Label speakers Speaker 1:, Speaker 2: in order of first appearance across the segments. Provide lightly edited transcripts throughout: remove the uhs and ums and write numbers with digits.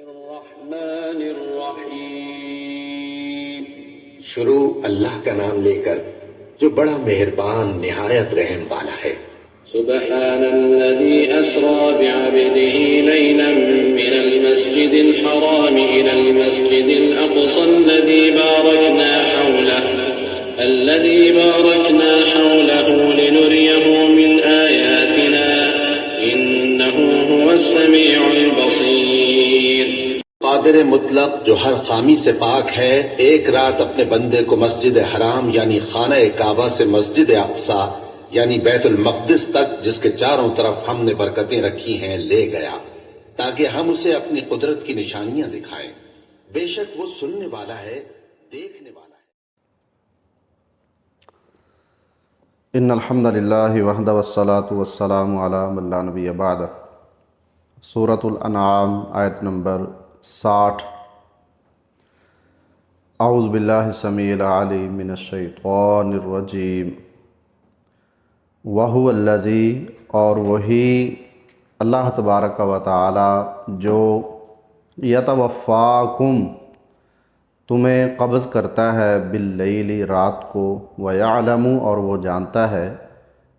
Speaker 1: الرحمن الرحیم۔
Speaker 2: شروع اللہ کا نام لے کر جو بڑا مہربان نہایت رحم والا ہے۔
Speaker 1: سبحان الذي أسرى بعبده ليلا من المسجد الحرام إلى المسجد الأقصى الذي باركنا حوله لنريه من آياتنا إنه هو السميع البصير۔
Speaker 2: قادر مطلق جو ہر خامی سے پاک ہے، ایک رات اپنے بندے کو مسجد حرام یعنی خانہ کعبہ سے مسجد اقصی یعنی بیت المقدس تک، جس کے چاروں طرف ہم نے برکتیں رکھی ہیں، لے گیا تاکہ ہم اسے اپنی قدرت کی نشانیاں دکھائیں۔ بے شک وہ سننے والا ہے، دیکھنے والا ہے۔
Speaker 3: ان الحمد للہ وحدہ والصلاۃ والسلام علی من لا نبی بعدہ۔ سورۃ الانعام آیت نمبر 60۔ اعوذ باللہ السمیع العلیم من الشیطان الرجیم۔ وَهُوَ الَّذِي، اور وہی اللہ تبارک و تعالی جو یتوفاکم، تمہیں قبض کرتا ہے، باللیل، رات کو، وَيَعْلَمُ، اور وہ جانتا ہے،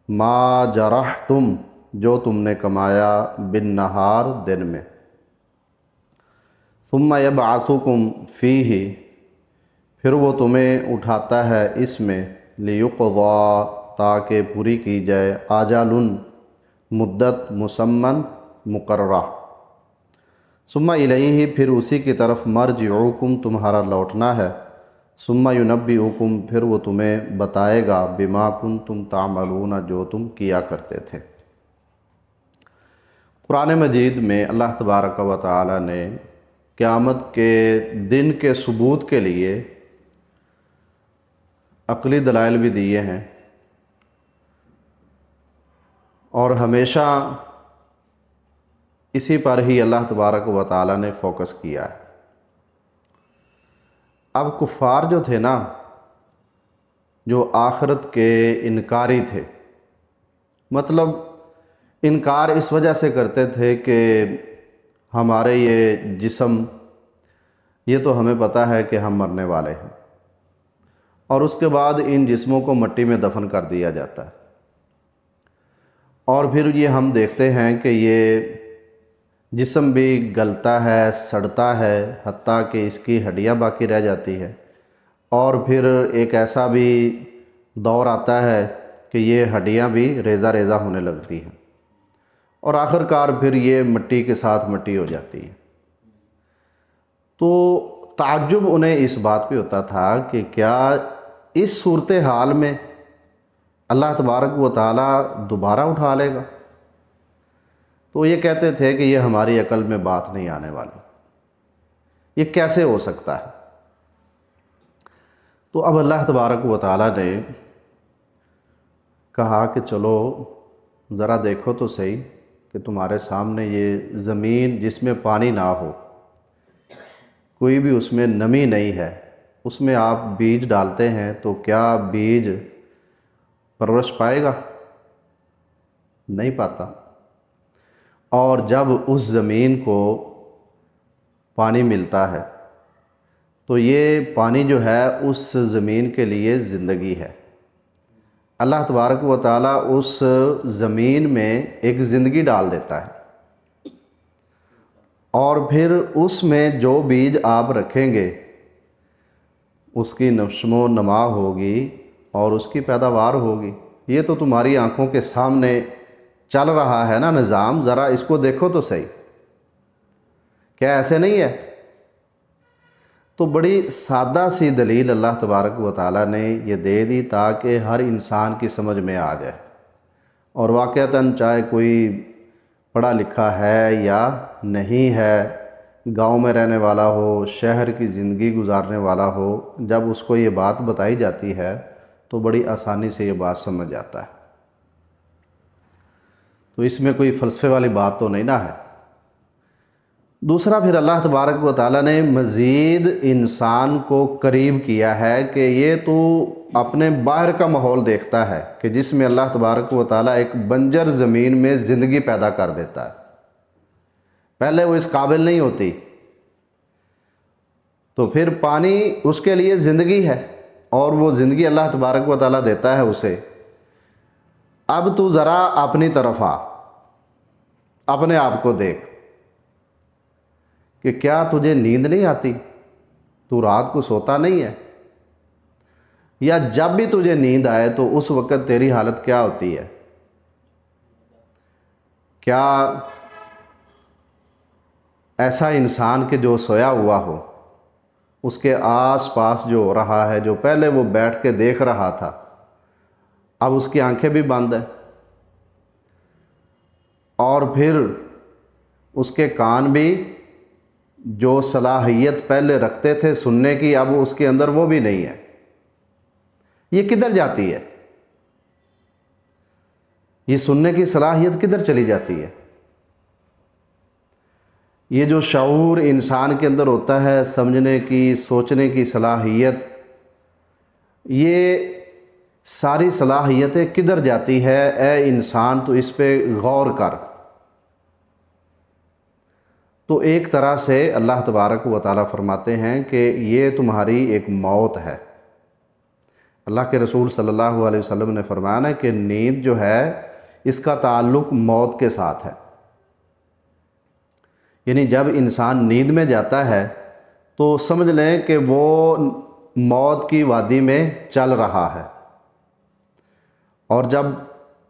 Speaker 3: ما جرحتم، جو تم نے کمایا، بالنہار، دن میں، ثم یبعثکم فیہ، پھر وہ تمہیں اٹھاتا ہے اس میں، لیقضی، تاکہ پوری کی جائے، آجال، مدت، مسمن، مقررہ، ثم الیہ، پھر اسی کی طرف، مرجعکم، تمہارا لوٹنا ہے، ثم ینبئکم، پھر وہ تمہیں بتائے گا، بما کنتم تعملون، جو تم کیا کرتے تھے۔ قرآن مجید میں اللہ تبارک و تعالی نے قیامت کے دن کے ثبوت کے لیے عقلی دلائل بھی دیے ہیں، اور ہمیشہ اسی پر ہی اللہ تبارک و تعالی نے فوکس کیا ہے۔ اب کفار جو تھے نا، جو آخرت کے انکاری تھے، مطلب انکار اس وجہ سے کرتے تھے کہ ہمارے یہ جسم، یہ تو ہمیں پتہ ہے کہ ہم مرنے والے ہیں، اور اس کے بعد ان جسموں کو مٹی میں دفن کر دیا جاتا ہے، اور پھر یہ ہم دیکھتے ہیں کہ یہ جسم بھی گلتا ہے، سڑتا ہے، حتیٰ کہ اس کی ہڈیاں باقی رہ جاتی ہیں، اور پھر ایک ایسا بھی دور آتا ہے کہ یہ ہڈیاں بھی ریزہ ریزہ ہونے لگتی ہیں، اور آخر کار پھر یہ مٹی کے ساتھ مٹی ہو جاتی ہے۔ تو تعجب انہیں اس بات پہ ہوتا تھا کہ کیا اس صورتحال میں اللہ تبارک و تعالی دوبارہ اٹھا لے گا؟ تو یہ کہتے تھے کہ یہ ہماری عقل میں بات نہیں آنے والی، یہ کیسے ہو سکتا ہے؟ تو اب اللہ تبارک و تعالی نے کہا کہ چلو ذرا دیکھو تو صحیح کہ تمہارے سامنے یہ زمین جس میں پانی نہ ہو، کوئی بھی اس میں نمی نہیں ہے، اس میں آپ بیج ڈالتے ہیں تو کیا بیج پرورش پائے گا؟ نہیں پاتا۔ اور جب اس زمین کو پانی ملتا ہے تو یہ پانی جو ہے اس زمین کے لیے زندگی ہے۔ اللہ تبارک و تعالیٰ اس زمین میں ایک زندگی ڈال دیتا ہے، اور پھر اس میں جو بیج آپ رکھیں گے اس کی نشو و نما ہوگی اور اس کی پیداوار ہوگی۔ یہ تو تمہاری آنکھوں کے سامنے چل رہا ہے نا نظام، ذرا اس کو دیکھو تو صحیح، کیا ایسے نہیں ہے؟ تو بڑی سادہ سی دلیل اللہ تبارک و تعالیٰ نے یہ دے دی تاکہ ہر انسان کی سمجھ میں آ جائے، اور واقعتاً چاہے کوئی پڑھا لکھا ہے یا نہیں ہے، گاؤں میں رہنے والا ہو، شہر کی زندگی گزارنے والا ہو، جب اس کو یہ بات بتائی جاتی ہے تو بڑی آسانی سے یہ بات سمجھ جاتا ہے۔ تو اس میں کوئی فلسفے والی بات تو نہیں نہ ہے۔ دوسرا پھر اللہ تبارک و تعالیٰ نے مزید انسان کو قریب کیا ہے کہ یہ تو اپنے باہر کا ماحول دیکھتا ہے کہ جس میں اللہ تبارک و تعالیٰ ایک بنجر زمین میں زندگی پیدا کر دیتا ہے۔ پہلے وہ اس قابل نہیں ہوتی، تو پھر پانی اس کے لیے زندگی ہے، اور وہ زندگی اللہ تبارک و تعالیٰ دیتا ہے اسے۔ اب تو ذرا اپنی طرف آ، اپنے آپ کو دیکھ کہ کیا تجھے نیند نہیں آتی؟ تو رات کو سوتا نہیں ہے؟ یا جب بھی تجھے نیند آئے تو اس وقت تیری حالت کیا ہوتی ہے؟ کیا ایسا انسان کہ جو سویا ہوا ہو، اس کے آس پاس جو ہو رہا ہے، جو پہلے وہ بیٹھ کے دیکھ رہا تھا، اب اس کی آنکھیں بھی بند ہیں، اور پھر اس کے کان بھی جو صلاحیت پہلے رکھتے تھے سننے کی، اب اس کے اندر وہ بھی نہیں ہے، یہ کدھر جاتی ہے؟ یہ سننے کی صلاحیت کدھر چلی جاتی ہے؟ یہ جو شعور انسان کے اندر ہوتا ہے، سمجھنے کی، سوچنے کی صلاحیت، یہ ساری صلاحیتیں کدھر جاتی ہے؟ اے انسان تو اس پہ غور کر۔ تو ایک طرح سے اللہ تبارک و تعالیٰ فرماتے ہیں کہ یہ تمہاری ایک موت ہے۔ اللہ کے رسول صلی اللہ علیہ وسلم نے فرمایا نا کہ نیند جو ہے اس کا تعلق موت کے ساتھ ہے، یعنی جب انسان نیند میں جاتا ہے تو سمجھ لیں کہ وہ موت کی وادی میں چل رہا ہے، اور جب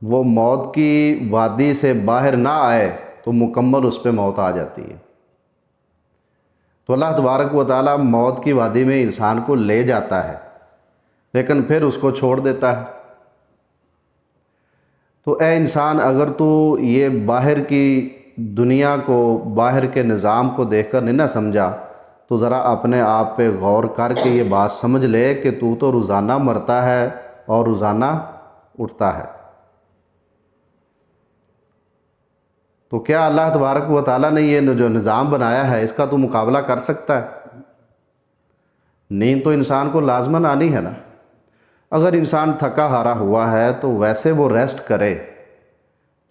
Speaker 3: وہ موت کی وادی سے باہر نہ آئے تو مکمل اس پہ موت آ جاتی ہے۔ تو اللہ تبارک و تعالیٰ موت کی وادی میں انسان کو لے جاتا ہے، لیکن پھر اس کو چھوڑ دیتا ہے۔ تو اے انسان، اگر تو یہ باہر کی دنیا کو، باہر کے نظام کو دیکھ کر نہیں نہ سمجھا، تو ذرا اپنے آپ پہ غور کر کے یہ بات سمجھ لے کہ تو روزانہ مرتا ہے اور روزانہ اٹھتا ہے۔ تو کیا اللہ تبارک و تعالیٰ نے یہ جو نظام بنایا ہے اس کا تو مقابلہ کر سکتا ہے؟ نیند تو انسان کو لازماً آنی ہے نا۔ اگر انسان تھکا ہارا ہوا ہے تو ویسے وہ ریسٹ کرے،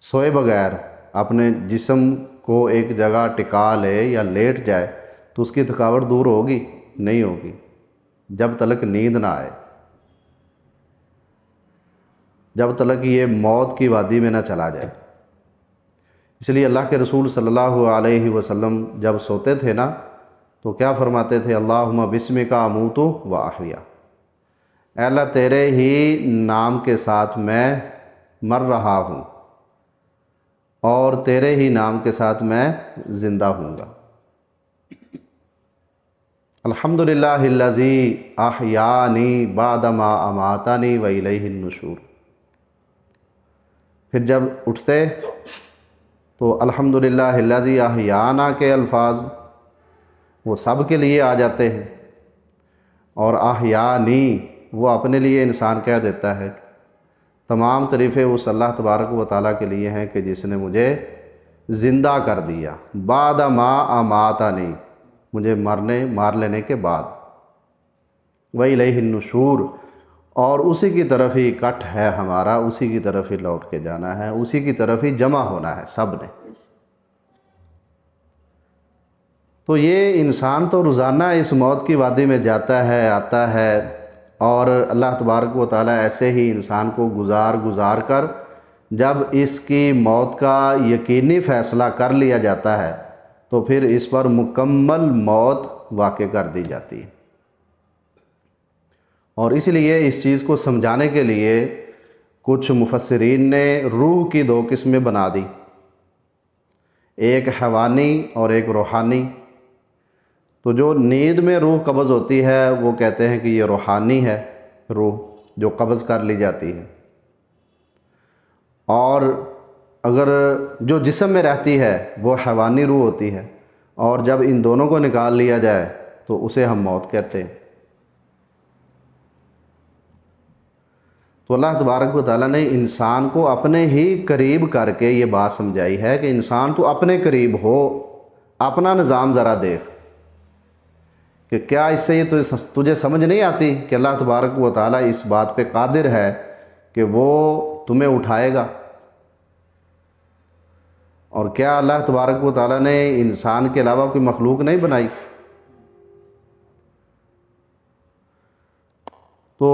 Speaker 3: سوئے بغیر اپنے جسم کو ایک جگہ ٹکا لے یا لیٹ جائے تو اس کی تھکاوٹ دور ہوگی؟ نہیں ہوگی، جب تلک نیند نہ آئے، جب تلک یہ موت کی وادی میں نہ چلا جائے۔ اس لیے اللہ کے رسول صلی اللہ علیہ وسلم جب سوتے تھے نا تو کیا فرماتے تھے؟ اللہم بسمک اموت و احیا، اے اللہ تیرے ہی نام کے ساتھ میں مر رہا ہوں اور تیرے ہی نام کے ساتھ میں زندہ ہوں گا۔ الحمدللہ الذی احیانی بعد ما اماتنی و الیہ النشور۔ پھر جب اٹھتے تو الحمدللہ الذی احیانا کے الفاظ وہ سب کے لیے آ جاتے ہیں، اور احیانی وہ اپنے لیے انسان کہہ دیتا ہے۔ تمام تعریفیں اس اللہ تبارک و تعالیٰ کے لیے ہیں کہ جس نے مجھے زندہ کر دیا، بعد ما اماتنی، مجھے مار لینے کے بعد، و الیہ النشور، اور اسی کی طرف ہی کٹ ہے ہمارا، اسی کی طرف ہی لوٹ کے جانا ہے، اسی کی طرف ہی جمع ہونا ہے سب نے۔ تو یہ انسان تو روزانہ اس موت کی وادی میں جاتا ہے، آتا ہے، اور اللہ تبارک و تعالیٰ ایسے ہی انسان کو گزار کر جب اس کی موت کا یقینی فیصلہ کر لیا جاتا ہے تو پھر اس پر مکمل موت واقع کر دی جاتی ہے۔ اور اس لیے اس چیز کو سمجھانے کے لیے کچھ مفسرین نے روح کی دو قسمیں بنا دی، ایک حیوانی اور ایک روحانی۔ تو جو نیند میں روح قبض ہوتی ہے وہ کہتے ہیں کہ یہ روحانی ہے، روح جو قبض کر لی جاتی ہے، اور اگر جو جسم میں رہتی ہے وہ حیوانی روح ہوتی ہے، اور جب ان دونوں کو نکال لیا جائے تو اسے ہم موت کہتے ہیں۔ تو اللہ تبارک و تعالیٰ نے انسان کو اپنے ہی قریب کر کے یہ بات سمجھائی ہے کہ انسان تو اپنے قریب ہو، اپنا نظام ذرا دیکھ کہ کیا اس سے یہ تجھے سمجھ نہیں آتی کہ اللہ تبارک و تعالیٰ اس بات پہ قادر ہے کہ وہ تمہیں اٹھائے گا؟ اور کیا اللہ تبارک و تعالیٰ نے انسان کے علاوہ کوئی مخلوق نہیں بنائی؟ تو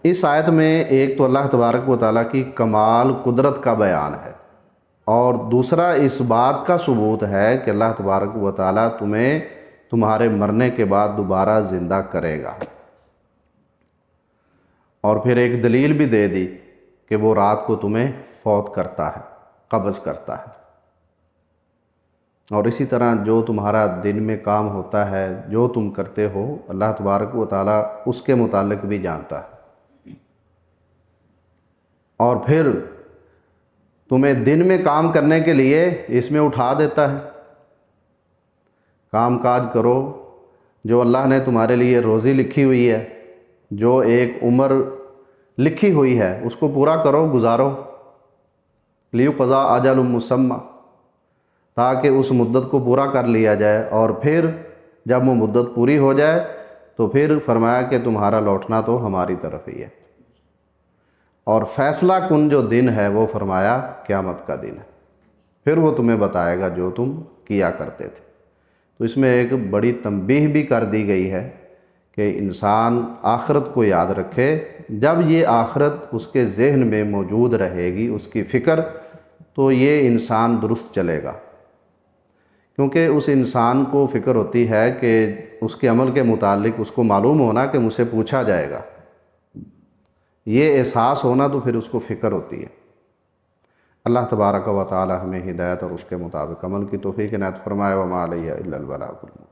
Speaker 3: اس آیت میں ایک تو اللہ تبارک و تعالیٰ کی کمال قدرت کا بیان ہے، اور دوسرا اس بات کا ثبوت ہے کہ اللہ تبارک و تعالیٰ تمہیں تمہارے مرنے کے بعد دوبارہ زندہ کرے گا، اور پھر ایک دلیل بھی دے دی کہ وہ رات کو تمہیں فوت کرتا ہے، قبض کرتا ہے، اور اسی طرح جو تمہارا دن میں کام ہوتا ہے، جو تم کرتے ہو، اللہ تبارک و تعالیٰ اس کے متعلق بھی جانتا ہے، اور پھر تمہیں دن میں کام کرنے کے لیے اس میں اٹھا دیتا ہے، کام کاج کرو، جو اللہ نے تمہارے لیے روزی لکھی ہوئی ہے، جو ایک عمر لکھی ہوئی ہے، اس کو پورا کرو، گزارو، لیقضی اجل مسمى، تاکہ اس مدت کو پورا کر لیا جائے، اور پھر جب وہ مدت پوری ہو جائے تو پھر فرمایا کہ تمہارا لوٹنا تو ہماری طرف ہی ہے، اور فیصلہ کن جو دن ہے وہ فرمایا قیامت کا دن ہے، پھر وہ تمہیں بتائے گا جو تم کیا کرتے تھے۔ تو اس میں ایک بڑی تنبیہ بھی کر دی گئی ہے کہ انسان آخرت کو یاد رکھے، جب یہ آخرت اس کے ذہن میں موجود رہے گی، اس کی فکر، تو یہ انسان درست چلے گا، کیونکہ اس انسان کو فکر ہوتی ہے کہ اس کے عمل کے متعلق اس کو معلوم ہونا کہ مجھ سے پوچھا جائے گا، یہ احساس ہونا، تو پھر اس کو فکر ہوتی ہے۔ اللہ تبارک و تعالی ہمیں ہدایت اور اس کے مطابق عمل کی توفیق عنایت فرمائے، وما علیہ الا البلاغ المبین۔